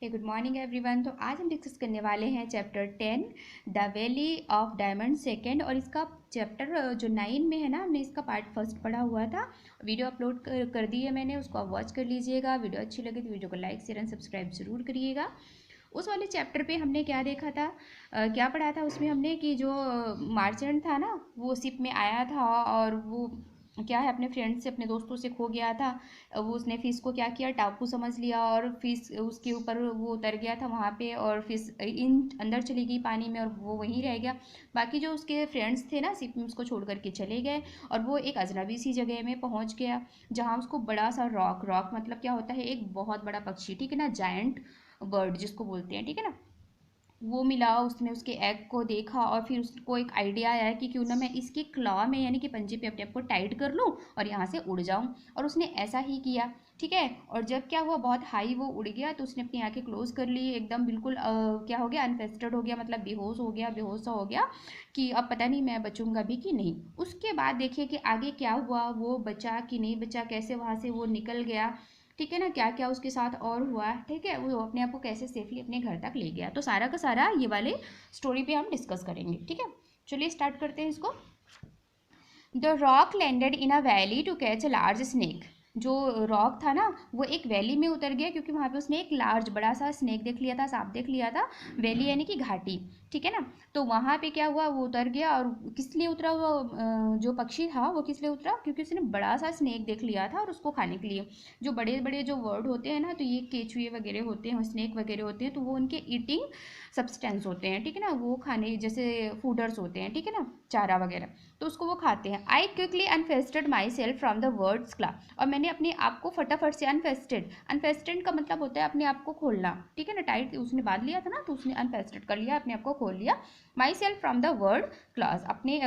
Good morning everyone. तो आज हम डिस्कस करने वाले हैं chapter 10 the valley of diamond second. और इसका चैप्टर जो 9 में है ना, हमने इसका पार्ट फर्स्ट पढ़ा हुआ था। वीडियो अपलोड कर दी है मैंने, उसको आप वॉच कर लीजिएगा। वीडियो अच्छी लगे तो वीडियो को लाइक शेयर एंड सब्सक्राइब जरूर करिएगा। उस वाले चैप्टर पे हमने क्या देखा था, क्या पढ़ा था उसमें हमने कि जो मार्चेंट था ना, वो शिप में आया था और वो क्या है अपने फ्रेंड से, अपने दोस्तों से खो गया था। वो उसने फिश को क्या किया, टापू समझ लिया और फिश उसके ऊपर वो उतर गया था वहाँ पे, और फिश इन अंदर चली गई पानी में और वो वहीं रह गया। बाकी जो उसके फ्रेंड्स थे ना शिप में, उसको छोड़ करके चले गए और वो एक अजनबी सी जगह में पहुँच गया, जहाँ उसको बड़ा सा रॉक, रॉक मतलब क्या होता है, एक बहुत बड़ा पक्षी, ठीक है ना, जायंट बर्ड जिसको बोलते हैं, ठीक है ना, वो मिला। उसने उसके एग को देखा और फिर उसको एक आइडिया आया कि क्यों ना मैं इसके क्लॉ में यानी कि पंजे पे अपने आप को टाइट कर लूँ और यहाँ से उड़ जाऊँ। और उसने ऐसा ही किया, ठीक है। और जब क्या हुआ, बहुत हाई वो उड़ गया, तो उसने अपनी आंखें क्लोज कर ली एकदम, बिल्कुल क्या हो गया, अनफेस्टेड हो गया, मतलब बेहोश हो गया, बेहोश सा हो गया कि अब पता नहीं मैं बचूंगा भी कि नहीं। उसके बाद देखिए कि आगे क्या हुआ, वो बचा कि नहीं बचा, कैसे वहाँ से वो निकल गया, ठीक है ना, क्या क्या उसके साथ और हुआ, ठीक है, वो अपने आप को कैसे सेफली अपने घर तक ले गया। तो सारा का सारा ये वाले स्टोरी पे हम डिस्कस करेंगे, ठीक है। चलिए स्टार्ट करते हैं इसको। The rock landed in a valley to catch a large snake. जो रॉक था ना, वो एक वैली में उतर गया क्योंकि वहाँ पे उसने एक लार्ज बड़ा सा स्नेक देख लिया था, सांप देख लिया था। वैली यानी कि घाटी, ठीक है ना। तो वहाँ पे क्या हुआ, वो उतर गया। और किस लिए उतरा वो, जो पक्षी था वो किस लिए उतरा, क्योंकि उसने बड़ा सा स्नेक देख लिया था और उसको खाने के लिए। जो बड़े बड़े जो वर्ड होते हैं ना, तो ये केचुए वगैरह होते हैं, स्नेक वगैरह होते हैं, तो वो उनके ईटिंग सब्सटेंस होते हैं, ठीक है ना, वो खाने जैसे फूडर्स होते हैं, ठीक है ना, चारा वगैरह, तो उसको वो खाते हैं। I quickly unfastened myself from the bird's claw. और मैंने अपने आप को फटाफट से, अनफेस्टेड, अनफेस्टेड का मतलब होता है अपने आप को खोलना, ठीक है ना, टाइट उसने बांध लिया था ना, तो उसने अनफेस्टेड कर लिया, अपने आप को खोल लिया। My self from the word class, अपने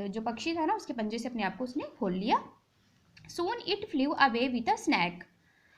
जो पक्षी था ना उसके पंजे से अपने आप को उसने खोल लिया। Soon it flew away with a snake.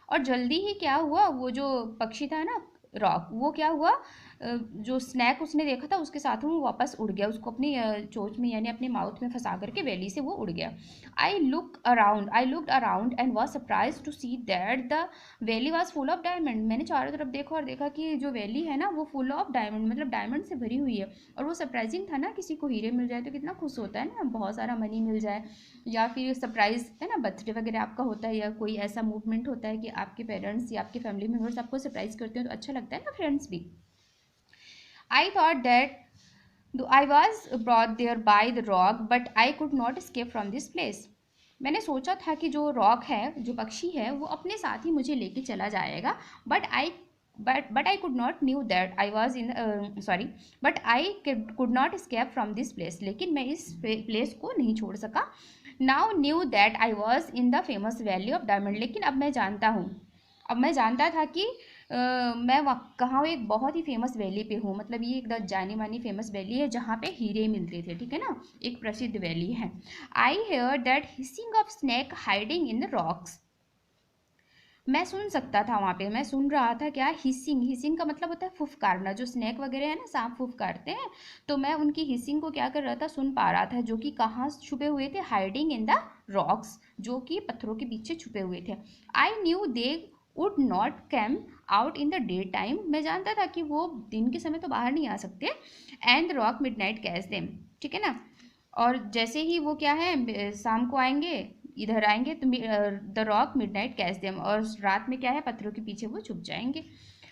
और जल्दी ही क्या हुआ, वो जो पक्षी था ना रॉक, वो क्या हुआ, जो स्नैक उसने देखा था उसके साथ वो वापस उड़ गया, उसको अपनी चोंच में यानी अपने माउथ में फंसा करके वैली से वो उड़ गया। I looked around and was surprise to see that the valley was full of diamond. मैंने चारों तरफ देखा और देखा कि जो वैली है ना वो फुल ऑफ डायमंड, मतलब डायमंड से भरी हुई है। और वो सरप्राइजिंग था ना, किसी को हीरे मिल जाए तो कितना खुश होता है ना, बहुत सारा मनी मिल जाए, या फिर सरप्राइज है ना, बर्थडे वगैरह आपका होता है या कोई ऐसा मूवमेंट होता है कि आपके पेरेंट्स या आपके फैमिली मेम्बर्स आपको सरप्राइज करते हैं, तो अच्छा लगता है ना, फ्रेंड्स भी। I thought that I was brought there by the rock but I could not escape from this place. मैंने सोचा था कि जो रॉक है, जो पक्षी है, वो अपने साथ ही मुझे लेके चला जाएगा, but I could not knew that I was in sorry but I could not escape from this place. लेकिन मैं इस प्लेस को नहीं छोड़ सका। Now knew that I was in the famous valley of diamond. लेकिन अब मैं जानता हूँ, अब मैं जानता था कि मैं कहाँ हूँ, एक बहुत ही फेमस वैली पे हूँ, मतलब ये एक जानी मानी फेमस वैली है जहाँ पे हीरे मिलते थे, ठीक है ना, एक प्रसिद्ध वैली है। I hear that hissing of snake hiding in the rocks. मैं सुन सकता था वहाँ पे, मैं सुन रहा था क्या, हिसिंग, हिसिंग का मतलब होता है फुफकारना, जो स्नेक वगैरह है ना, सांप फुफकारते हैं, तो मैं उनकी हिसिंग को क्या कर रहा था, सुन पा रहा था, जो कि कहाँ छुपे हुए थे, हाइडिंग इन द रॉक्स, जो कि पत्थरों के पीछे छुपे हुए थे। I knew they would not came out in the day time. मैं जानता था कि वो दिन के समय तो बाहर नहीं आ सकते। And the rock mid night catch them, ठीक है ना। और जैसे ही वो क्या है, शाम को आएंगे, इधर आएंगे, तो the rock midnight catch them, और रात में क्या है, पत्थरों के पीछे वो छुप जाएंगे।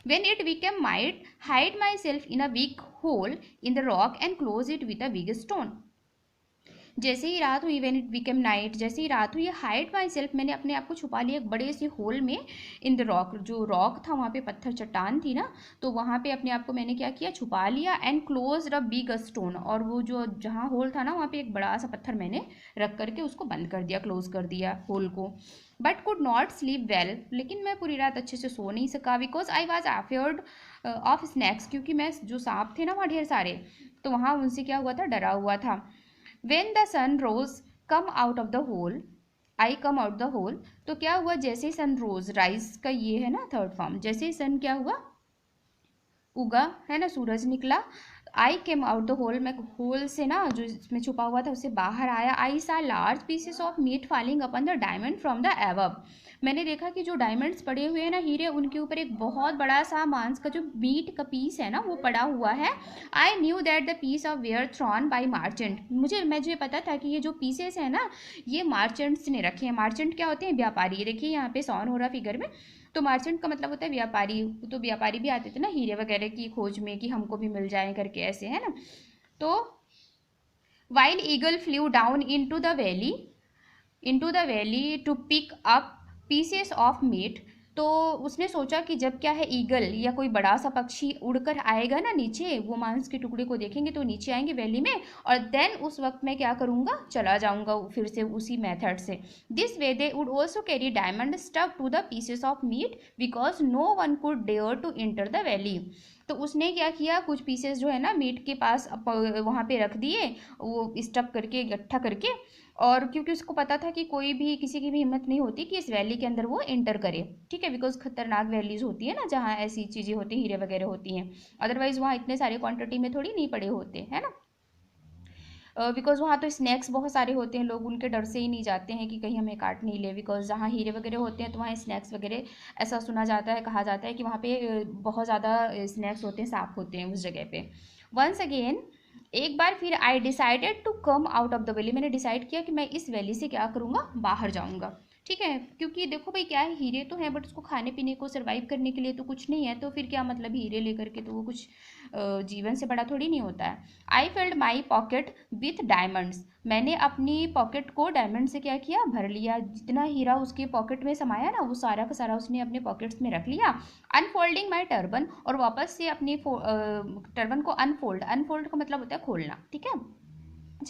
When it became might hide my self in a big hole in the rock and close it with a big stone. जैसे ही रात हुई, व्हेन इट बिकम नाइट, जैसे ही रात हुई, हाइड माई सेल्फ, मैंने अपने आप को छुपा लिया एक बड़े से होल में, इन द रॉक, जो रॉक था वहाँ पे पत्थर चट्टान थी ना, तो वहाँ पे अपने आप को मैंने क्या किया, छुपा लिया। And close a big stone, और वो जो जहाँ होल था ना, वहाँ पे एक बड़ा सा पत्थर मैंने रख करके उसको बंद कर दिया, क्लोज कर दिया होल को। But could not sleep well, लेकिन मैं पूरी रात अच्छे से सो नहीं सका, because I was afraid of snakes, क्योंकि मैं जो सांप थे ना वहाँ ढेर सारे, तो वहाँ उनसे क्या हुआ था, डरा हुआ था। When the sun rose, come out of the hole, I come out the hole, तो क्या हुआ, जैसे ही सन रोज, राइज का ये है ना थर्ड फॉर्म, जैसे ही सन क्या हुआ, उगा, है ना, सूरज निकला। आई केम आउट द होल, मैं होल से ना, जो इसमें छुपा हुआ था उससे बाहर आया। आई सा large pieces of meet falling upon the diamond from the above. मैंने देखा कि जो डायमंड्स पड़े हुए हैं ना हीरे, उनके ऊपर एक बहुत बड़ा सा मांस का जो मीट का पीस है ना वो पड़ा हुआ है। I knew that the piece of were thrown by merchant. मुझे पता था कि ये जो पीसेस है ना ये मार्चेंट्स ने रखे हैं। मार्चेंट क्या होते हैं? व्यापारी। ये देखिए यहाँ पे सॉन हो रहा फिगर में, तो मार्चेंट का मतलब होता है व्यापारी। तो व्यापारी भी आते थे ना हीरे वगैरह की खोज में कि हमको भी मिल जाए करके, ऐसे है ना। तो while eagle flew down into the valley to pick up pieces of meat, तो उसने सोचा कि जब क्या है ईगल या कोई बड़ा सा पक्षी उड़कर आएगा ना नीचे, वो मांस के टुकड़े को देखेंगे तो नीचे आएंगे वैली में, और देन उस वक्त मैं क्या करूँगा, चला जाऊँगा फिर से उसी मेथड से। This way they would also carry diamond stuff to the pieces of meat because no one could dare to enter the valley. तो उसने क्या किया, कुछ पीसेस जो है ना मीट के पास वहाँ पे रख दिए, वो स्टफ करके इकट्ठा करके, और क्योंकि उसको पता था कि कोई भी किसी की भी हिम्मत नहीं होती कि इस वैली के अंदर वो एंटर करे, ठीक है, बिकॉज खतरनाक वैलीज होती है ना जहाँ ऐसी चीज़ें होती हैं, हीरे वगैरह होती हैं, अदरवाइज वहाँ इतने सारे क्वांटिटी में थोड़ी नहीं पड़े होते, है ना। बिकॉज वहाँ तो स्नैक्स बहुत सारे होते हैं, लोग उनके डर से ही नहीं जाते हैं कि कहीं हमें काट नहीं ले, बिकॉज जहाँ हीरे वगैरह होते हैं तो वहाँ स्नैक्स वगैरह, ऐसा सुना जाता है, कहा जाता है कि वहाँ पे बहुत ज़्यादा स्नैक्स होते हैं, सांप होते हैं उस जगह पे। वंस अगेन, एक बार फिर I decided to come out of the valley, मैंने डिसाइड किया कि मैं इस वैली से क्या करूँगा, बाहर जाऊँगा, ठीक है। क्योंकि देखो भाई क्या है, हीरे तो हैं बट उसको खाने पीने को सर्वाइव करने के लिए तो कुछ नहीं है, तो फिर क्या मतलब हीरे लेकर के, तो वो कुछ जीवन से बड़ा थोड़ी नहीं होता है। I filled my pocket with diamonds, मैंने अपनी पॉकेट को डायमंड से क्या किया, भर लिया। जितना हीरा उसके पॉकेट में समाया ना वो सारा का सारा उसने अपने पॉकेट्स में रख लिया। अनफोल्डिंग माई टर्बन, और वापस से अपनी टर्बन को अनफोल्ड का मतलब होता है खोलना, ठीक है।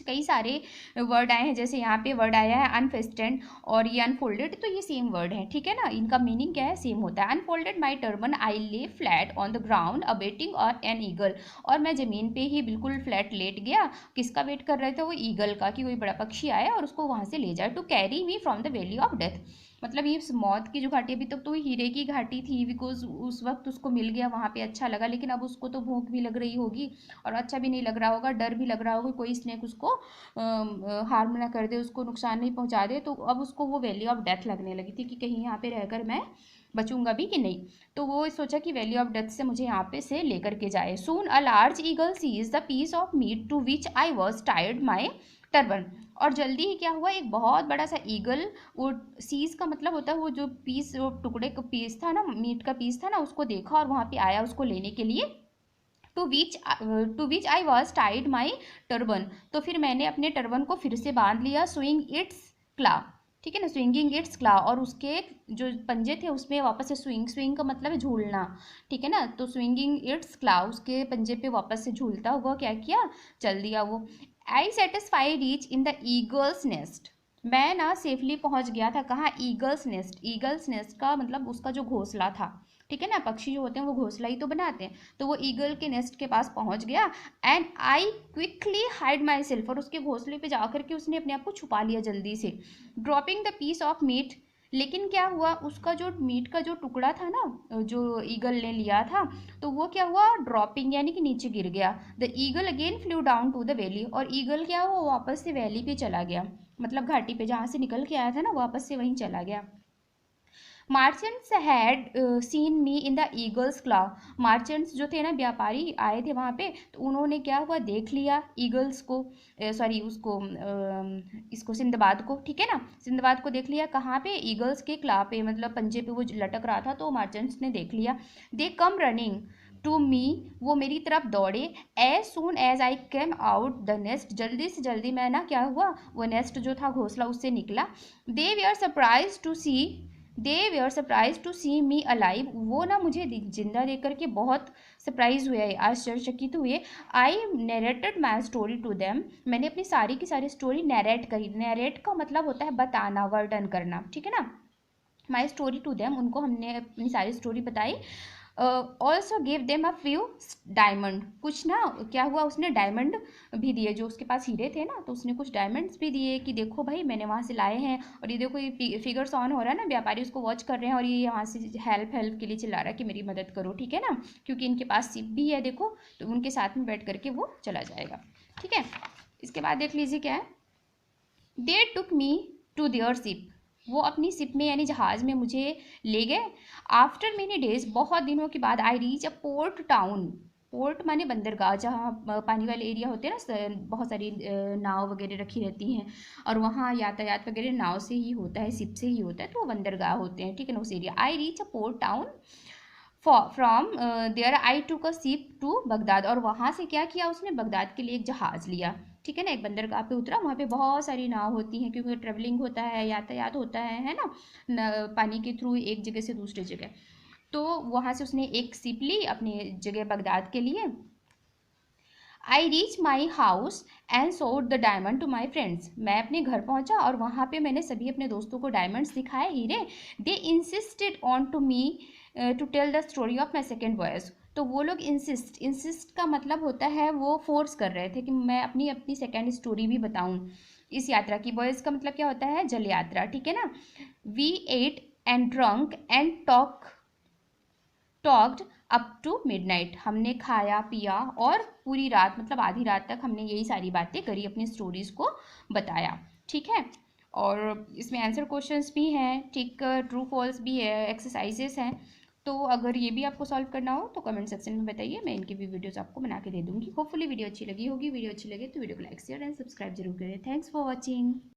कई सारे वर्ड आए हैं, जैसे यहाँ पे वर्ड आया है अनफेस्टेंड और ये अनफोल्डेड, तो ये सेम वर्ड है, ठीक है ना, इनका मीनिंग क्या है, सेम होता है। अनफोल्डेड माई टर्बन आई ले flat on the ground awaiting और एन ईगल, और मैं ज़मीन पे ही बिल्कुल फ्लैट लेट गया। किसका वेट कर रहे थे, वो ईगल का, कि कोई बड़ा पक्षी आया और उसको वहाँ से ले जाए, to carry me from the valley of death. मतलब ये मौत की जो घाटी, अभी तक तो हीरे की घाटी थी, बिकॉज उस वक्त उसको मिल गया वहाँ पे, अच्छा लगा, लेकिन अब उसको तो भूख भी लग रही होगी और अच्छा भी नहीं लग रहा होगा, डर भी लग रहा होगा कोई स्नेक उसको हार्म ना कर दे, उसको नुकसान नहीं पहुँचा दे, तो अब उसको वो वैली ऑफ डेथ लगने लगी थी कि कहीं यहाँ पे रहकर मैं बचूंगा भी कि नहीं। तो वो सोचा कि वैली ऑफ डेथ से मुझे यहाँ पे से लेकर के जाए। Soon a large eagle seize the piece of meat to which I was tied my turban, और जल्दी ही क्या हुआ, एक बहुत बड़ा सा ईगल, वो सीज का मतलब होता है वो जो पीस, वो टुकड़े का पीस था ना, मीट का पीस था ना, उसको देखा और वहाँ पे आया उसको लेने के लिए। To which I was tied my turban, तो फिर मैंने अपने टर्बन को फिर से बांध लिया। स्विंग इट्स क्ला, ठीक है ना, स्विंगिंग इट्स क्ला, और उसके जो पंजे थे उसमें वापस से स्विंग का मतलब है झूलना, ठीक है ना, तो स्विंगिंग इट्स क्ला, उसके पंजे पे वापस से झूलता हुआ क्या किया, चल दिया वो। I satisfy reach in the eagle's nest, मैं ना सेफली पहुंच गया था कहाँ, ईगल्स नेस्ट। ईगल्स नेस्ट का मतलब उसका जो घोंसला था, ठीक है ना, पक्षी जो होते हैं वो घोंसला ही तो बनाते हैं, तो वो ईगल के नेस्ट के पास पहुंच गया। And I quickly hide my self, और उसके घोंसले पे जाकर के उसने अपने आप को छुपा लिया जल्दी से। Dropping the piece of meat, लेकिन क्या हुआ, उसका जो मीट का जो टुकड़ा था ना जो ईगल ने लिया था, तो वो क्या हुआ, ड्रॉपिंग यानी कि नीचे गिर गया। The eagle again flew down to the valley, और ईगल क्या हुआ, वापस से वैली पे चला गया, मतलब घाटी पे जहाँ से निकल के आया था ना वापस से वहीं चला गया। मार्चेंट्स had seen me in the eagles क्ला, मार्चेंट्स जो थे ना व्यापारी आए थे वहाँ पे, तो उन्होंने क्या हुआ, देख लिया ईगल्स को, सॉरी उसको इसको सिंदबाद को, ठीक है ना, सिंदबाद को देख लिया कहाँ पे, ईगल्स के क्ला पे, मतलब पंजे पे वो लटक रहा था, तो मार्चेंट्स ने देख लिया। दे कम रनिंग टू मी, वो मेरी तरफ दौड़े। As soon as I came out the nest, जल्दी से जल्दी मैं ना क्या हुआ, वो नेस्ट जो था घोंसला उससे निकला। They we are surprise to see, they were are surprise to see me alive, वो ना मुझे जिंदा देख करके बहुत सरप्राइज हुए, आश्चर्यचकित हुए। I narrated my story to them, मैंने अपनी सारी की सारी स्टोरी नरेट करी। नरेट का मतलब होता है बताना, वर्णन करना, ठीक है ना। माई स्टोरी टू देम, उनको हमने अपनी सारी स्टोरी बताई। Also give them a few diamond, कुछ ना क्या हुआ, उसने डायमंड भी दिए, जो उसके पास हीरे थे ना तो उसने कुछ डायमंड्स भी दिए कि देखो भाई मैंने वहाँ से लाए हैं, और ये देखो ये फिगर्स ऑन हो रहा है ना, व्यापारी उसको वॉच कर रहे हैं और ये यहाँ से हेल्प के लिए चिल्ला रहा है कि मेरी मदद करो, ठीक है ना, क्योंकि इनके पास सिप भी है देखो, तो उनके साथ में बैठ करके वो चला जाएगा, ठीक है। इसके बाद देख लीजिए क्या है, दे टुक मी टू देयर सिप, वो अपनी शिप में यानी जहाज़ में मुझे ले गए। आफ्टर मेनी डेज, बहुत दिनों के बाद, आई reach a port town. Port माने बंदरगाह, जहाँ पानी वाले एरिया होते हैं ना, बहुत सारी नाव वगैरह रखी रहती हैं और वहाँ यातायात वगैरह नाव से ही होता है, शिप से ही होता है, तो वो बंदरगाह होते हैं, ठीक है ना, उस area. I reach a port town from there I took a ship to Baghdad, और वहाँ से क्या किया उसने, बगदाद के लिए एक जहाज़ लिया, ठीक है ना, एक बंदरगाह पे उतरा। वहाँ पे बहुत सारी नाव होती हैं क्योंकि ट्रेवलिंग होता है, यातायात होता है ना, पानी के थ्रू एक जगह से दूसरी जगह। तो वहाँ से उसने एक शिप ली अपनी जगह बगदाद के लिए। I reach my house and showed the diamond to my friends, मैं अपने घर पहुंचा और वहाँ पे मैंने सभी अपने दोस्तों को डायमंड्स दिखाए, हीरे। They insisted on to me to tell the story of my second voice. तो वो लोग इंसिस्ट का मतलब होता है वो फोर्स कर रहे थे कि मैं अपनी अपनी सेकेंड स्टोरी भी बताऊं इस यात्रा की। वॉयस का मतलब क्या होता है, जल यात्रा, ठीक है ना। We ate and drunk and talked up to midnight, हमने खाया पिया और पूरी रात मतलब आधी रात तक हमने यही सारी बातें करी, अपनी स्टोरीज को बताया, ठीक है। और इसमें आंसर क्वेश्चंस भी हैं, ठीक, ट्रू फॉल्स भी है, एक्सरसाइजेस हैं। तो अगर ये भी आपको सॉल्व करना हो तो कमेंट सेक्शन में बताइए, मैं इनकी भी वीडियोस आपको बना के दे दूँगी। होपफुली वीडियो अच्छी लगी होगी। वीडियो अच्छी लगे तो वीडियो को लाइक शेयर एंड सब्सक्राइब जरूर करें। Thanks for watching.